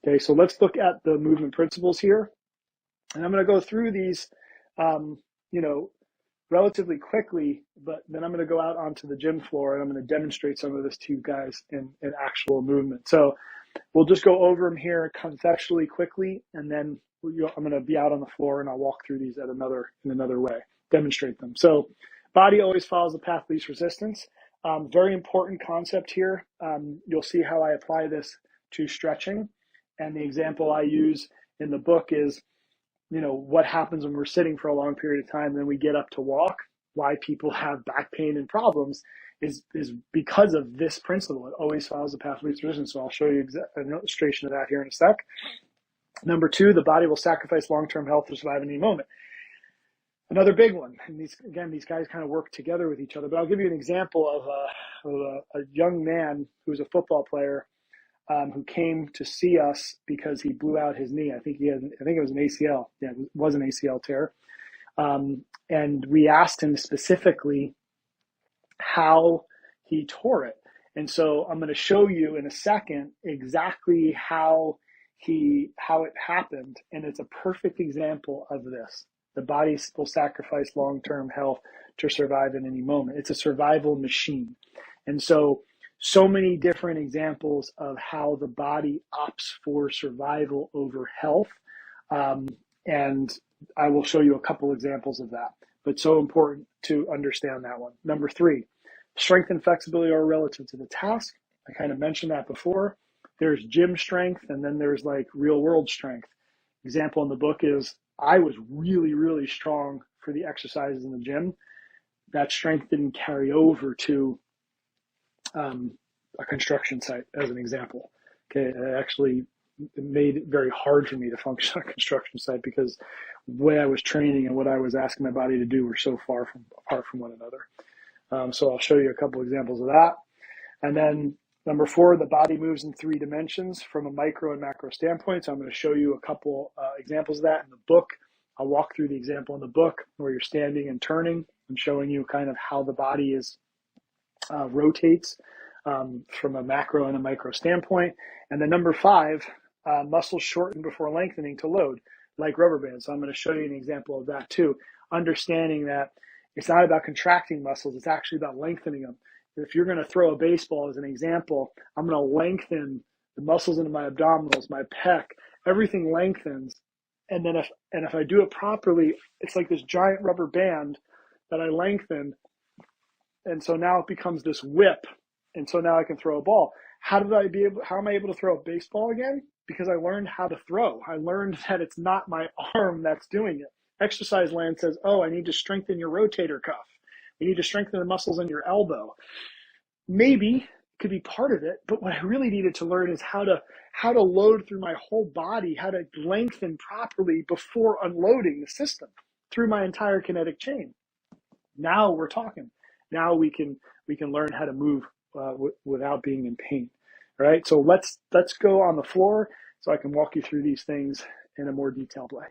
Okay, so let's look at the movement principles here. And I'm going to go through these, relatively quickly, but then I'm going to go out onto the gym floor and I'm going to demonstrate some of this to you guys in actual movement. So we'll just go over them here conceptually quickly, and then I'm going to be out on the floor and I'll walk through these in another way, demonstrate them. So body always follows the path of least resistance. Very important concept here. You'll see how I apply this to stretching. And the example I use in the book is, what happens when we're sitting for a long period of time and then we get up to walk. Why people have back pain and problems is because of this principle. It always follows the path of least resistance. So I'll show you an illustration of that here in a sec. Number 2, the body will sacrifice long-term health to survive in any moment. Another big one. And these guys kind of work together with each other. But I'll give you an example of a young man who's a football player who came to see us because he blew out his knee. I think it was an ACL. Yeah, it was an ACL tear. And we asked him specifically how he tore it. And so I'm going to show you in a second exactly how it happened. And it's a perfect example of this. The body will sacrifice long-term health to survive in any moment. It's a survival machine. And so many different examples of how the body opts for survival over health. And I will show you a couple examples of that, but so important to understand that one. Number 3, strength and flexibility are relative to the task. I kind of mentioned that before. There's gym strength, and then there's like real world strength. Example in the book is I was really, really strong for the exercises in the gym. That strength didn't carry over to a construction site, as an example. Okay, it actually made it very hard for me to function on a construction site because the way I was training and what I was asking my body to do were so apart from one another. So I'll show you a couple examples of that. And then number 4, the body moves in 3 dimensions from a micro and macro standpoint. So I'm going to show you a couple examples of that in the book. I'll walk through the example in the book where you're standing and turning and showing you kind of how the body rotates from a macro and a micro standpoint. And then number 5, muscles shorten before lengthening to load, like rubber bands. So I'm going to show you an example of that too. Understanding that it's not about contracting muscles, it's actually about lengthening them. If you're going to throw a baseball as an example, I'm going to lengthen the muscles into my abdominals, my pec, everything lengthens. And then if I do it properly, it's like this giant rubber band that I lengthen. And so now it becomes this whip. And so now I can throw a ball. How am I able to throw a baseball again? Because I learned how to throw. I learned that it's not my arm that's doing it. Exercise Land says, I need to strengthen your rotator cuff. We need to strengthen the muscles in your elbow. Maybe it could be part of it, but what I really needed to learn is how to load through my whole body, how to lengthen properly before unloading the system through my entire kinetic chain. Now we're talking. Now we can learn how to move without being in pain. All right, so let's go on the floor so I can walk you through these things in a more detailed way.